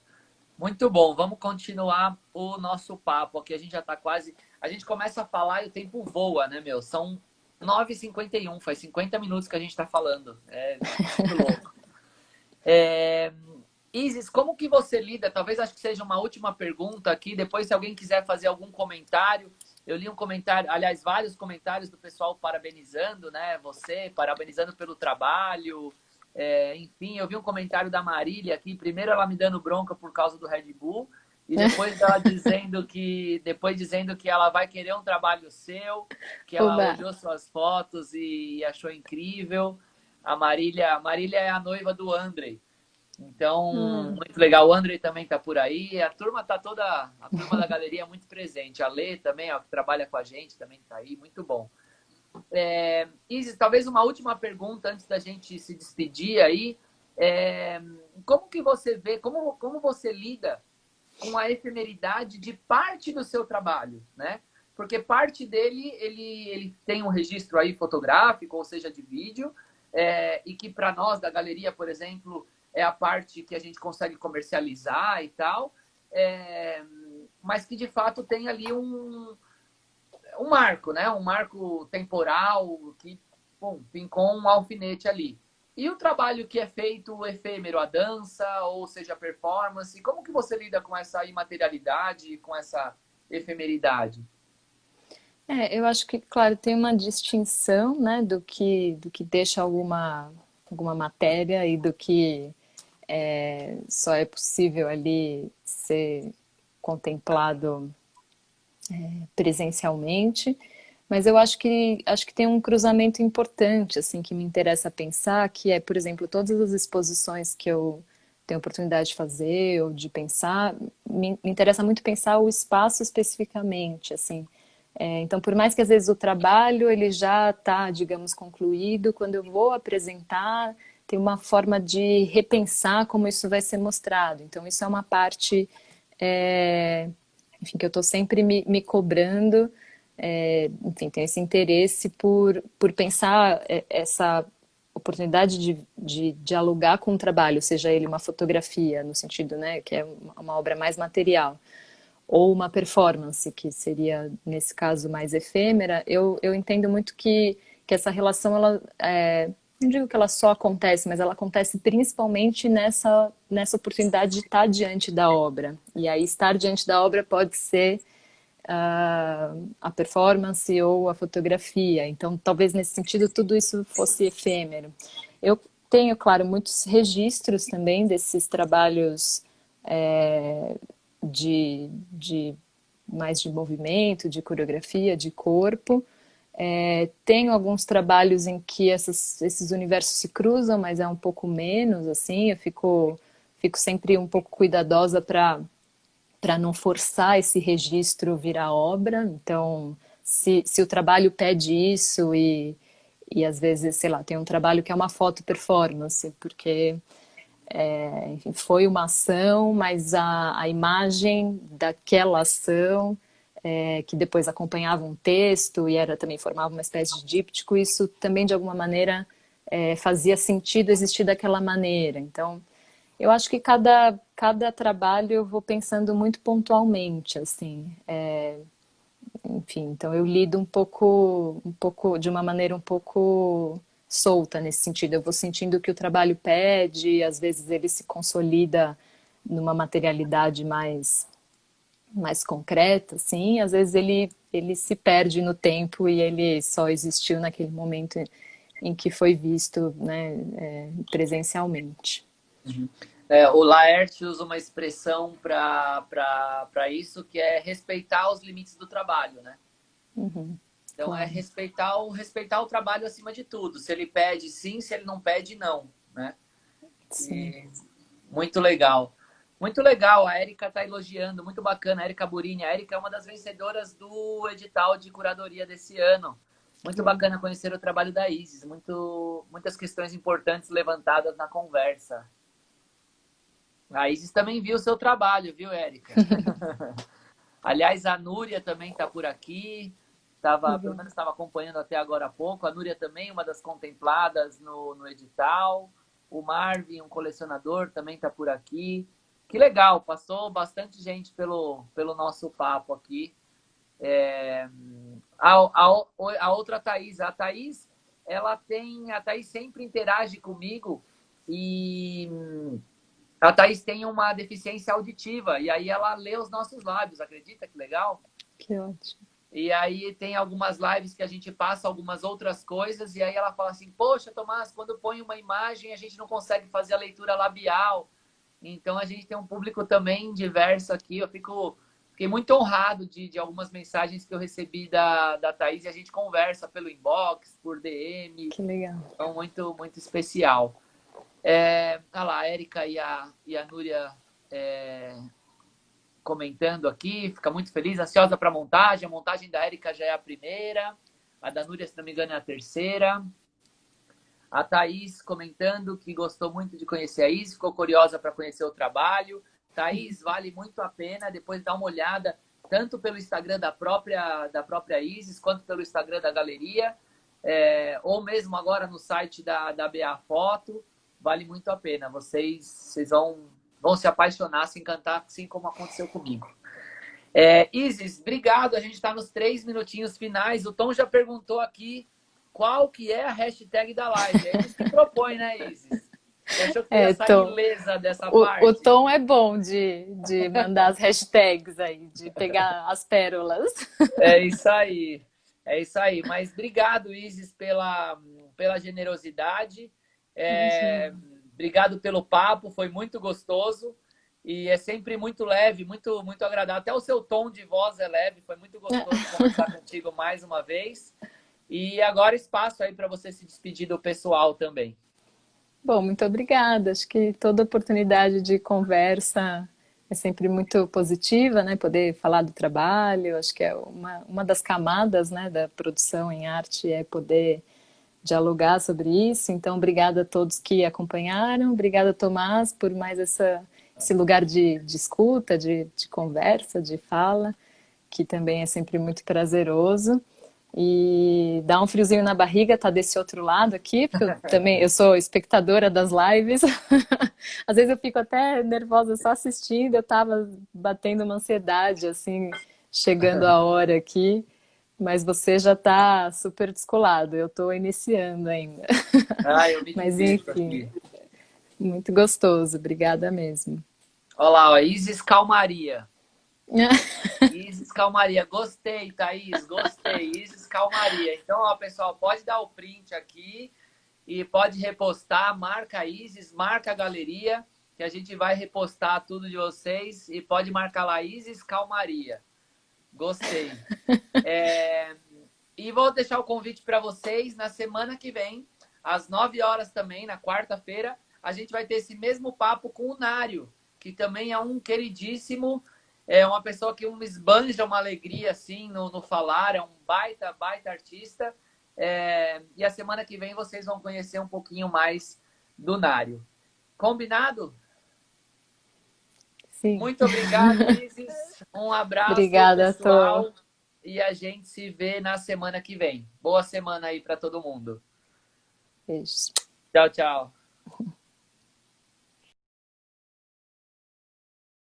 Speaker 1: Muito bom. Vamos continuar o nosso papo aqui. A gente já está quase... A gente começa a falar e o tempo voa, né, meu? São 9h51, faz 50 minutos que a gente está falando. É muito louco. Isis, como que você lida? Talvez acho que seja uma última pergunta aqui. Depois, se alguém quiser fazer algum comentário. Eu li um comentário, aliás, vários comentários do pessoal parabenizando, né? Você, parabenizando pelo trabalho. Enfim, eu vi um comentário da Marília aqui. Primeiro ela me dando bronca por causa do Red Bull. E depois ela dizendo que ela vai querer um trabalho seu, que ela
Speaker 2: Oba.
Speaker 1: olhou suas fotos e achou incrível. A Marília é a noiva do Andrei. Então, muito legal. O André também tá por aí. A turma tá toda, a turma da galeria é muito presente. A Lê também, ó, que trabalha com a gente, também tá aí. Muito bom. Isis, talvez uma última pergunta antes da gente se despedir aí. Como que você vê, como você lida com a efemeridade de parte do seu trabalho, né? Porque parte dele, ele tem um registro aí fotográfico, ou seja, de vídeo, e que para nós da galeria, por exemplo, é a parte que a gente consegue comercializar e tal, mas que de fato tem ali um marco, né? Um marco temporal que, bom, fincou um alfinete ali. E o trabalho que é feito efêmero, a dança, ou seja, a performance, como que você lida com essa imaterialidade, com essa efemeridade?
Speaker 2: Eu acho que, claro, tem uma distinção, né, do que deixa alguma matéria e do que só é possível ali ser contemplado presencialmente, mas eu acho que tem um cruzamento importante assim que me interessa pensar, que é, por exemplo, todas as exposições que eu tenho oportunidade de fazer ou de pensar, me interessa muito pensar o espaço especificamente, assim. Então, por mais que às vezes o trabalho ele já está, digamos, concluído, quando eu vou apresentar, tem uma forma de repensar como isso vai ser mostrado. Então, isso é uma parte enfim, que eu estou sempre me cobrando, enfim, tenho esse interesse por pensar essa oportunidade de dialogar com o trabalho, seja ele uma fotografia, no sentido, né, que é uma obra mais material, ou uma performance, que seria, nesse caso, mais efêmera, eu entendo muito que essa relação, ela, não digo que ela só acontece, mas ela acontece principalmente nessa oportunidade de estar diante da obra. E aí, estar diante da obra pode ser a performance ou a fotografia. Então, talvez nesse sentido, tudo isso fosse efêmero. Eu tenho, claro, muitos registros também desses trabalhos de mais de movimento, de coreografia, de corpo. Tenho alguns trabalhos em que esses universos se cruzam, mas é um pouco menos, assim, eu fico sempre um pouco cuidadosa para não forçar esse registro virar obra. Então, se o trabalho pede isso e às vezes, sei lá, tem um trabalho que é uma foto performance, porque enfim, foi uma ação, mas a imagem daquela ação, que depois acompanhava um texto e era também formava uma espécie de díptico, isso também de alguma maneira fazia sentido existir daquela maneira. Então, eu acho que cada trabalho eu vou pensando muito pontualmente, assim. Enfim, então eu lido um pouco de uma maneira um pouco solta nesse sentido. Eu vou sentindo o que o trabalho pede, às vezes ele se consolida numa materialidade mais concreta, assim, às vezes ele se perde no tempo e ele só existiu naquele momento em que foi visto, né, presencialmente.
Speaker 1: O Laerte usa uma expressão para isso, que é respeitar os limites do trabalho, né?
Speaker 2: Uhum,
Speaker 1: Então, é
Speaker 2: claro.
Speaker 1: respeitar o trabalho acima de tudo. Se ele pede sim, se ele não pede, não, né?
Speaker 2: Sim.
Speaker 1: E muito legal. Muito legal, a Érica está elogiando, muito bacana, a Érica Burini. A Érica é uma das vencedoras do edital de curadoria desse ano. Muito bacana conhecer o trabalho da Isis, muitas questões importantes levantadas na conversa. A Isis também viu o seu trabalho, viu, Érica? Aliás, a Núria também está por aqui. Pelo menos estava acompanhando até agora há pouco. A Núria também, uma das contempladas no edital. O Marvin, um colecionador, também está por aqui. Que legal, passou bastante gente pelo nosso papo aqui. A outra Thaís, a Thaís, a Thaís sempre interage comigo e a Thaís tem uma deficiência auditiva e aí ela lê os nossos lábios, acredita que legal?
Speaker 2: Que ótimo.
Speaker 1: E aí tem algumas lives que a gente passa algumas outras coisas e aí ela fala assim, poxa, Tomás, quando põe uma imagem a gente não consegue fazer a leitura labial. Então a gente tem um público também diverso aqui. Fiquei muito honrado de algumas mensagens que eu recebi da Thaís e a gente conversa pelo inbox, por DM.
Speaker 2: Que legal.
Speaker 1: Então, muito, muito especial. Olha lá, a Érica e a Núria comentando aqui, fica muito feliz, ansiosa para a montagem da Érica já é a primeira, a da Núria, se não me engano, é a terceira. A Thaís comentando que gostou muito de conhecer a Isis, ficou curiosa para conhecer o trabalho. Thaís, vale muito a pena depois dar uma olhada, tanto pelo Instagram da própria Isis, quanto pelo Instagram da galeria, ou mesmo agora no site da BA Foto, vale muito a pena. Vocês vão se apaixonar, se encantar, assim como aconteceu comigo. Isis, obrigado. A gente está nos 3 minutinhos finais. O Tom já perguntou aqui qual que é a hashtag da live. É isso que propõe, né, Isis? Você achou que ia sair
Speaker 2: Tom,
Speaker 1: ilesa dessa
Speaker 2: o
Speaker 1: parte?
Speaker 2: Tom é bom de mandar as hashtags aí, de pegar as pérolas.
Speaker 1: É isso aí. É isso aí. Mas obrigado, Isis, pela generosidade. É,
Speaker 2: Imagina.
Speaker 1: obrigado pelo papo, foi muito gostoso. E é sempre muito leve, muito, muito agradável. Até o seu tom de voz é leve, foi muito gostoso conversar contigo mais uma vez. E agora espaço aí para você se despedir do pessoal também.
Speaker 2: Bom, muito obrigada. Acho que toda oportunidade de conversa é sempre muito positiva, né? Poder falar do trabalho, acho que é uma das camadas, né, da produção em arte é poder dialogar sobre isso. Então, obrigada a todos que acompanharam. Obrigada, Tomás, por mais esse lugar de escuta, de conversa, de fala, que também é sempre muito prazeroso. E dá um friozinho na barriga, tá desse outro lado aqui, porque eu sou espectadora das lives. Às vezes eu fico até nervosa só assistindo, eu tava batendo uma ansiedade, assim, chegando a hora aqui, mas você já tá super descolado, eu tô iniciando ainda.
Speaker 1: Ah, eu me
Speaker 2: Mas
Speaker 1: divirto
Speaker 2: enfim,
Speaker 1: aqui.
Speaker 2: muito gostoso, obrigada mesmo.
Speaker 1: Olha lá, ó, Isis Calmaria. Isis Calmaria. Gostei, Thaís, gostei. Isis Calmaria. Então, ó, pessoal, pode dar o print aqui e pode repostar. Marca a Isis, marca a galeria, que a gente vai repostar tudo de vocês. E pode marcar lá, Isis Calmaria. Gostei. E vou deixar o convite para vocês na semana que vem, às 9 horas também, na quarta-feira, a gente vai ter esse mesmo papo com o Nário, que também é um queridíssimo, é uma pessoa que esbanja uma alegria assim no falar, é um baita, baita artista. E a semana que vem vocês vão conhecer um pouquinho mais do Nário. Combinado?
Speaker 2: Sim,
Speaker 1: Muito obrigado, Isis. Um abraço,
Speaker 2: obrigada, Tô.
Speaker 1: pessoal. E a gente se vê na semana que vem. Boa semana aí para todo mundo.
Speaker 2: Beijo.
Speaker 1: Tchau, tchau.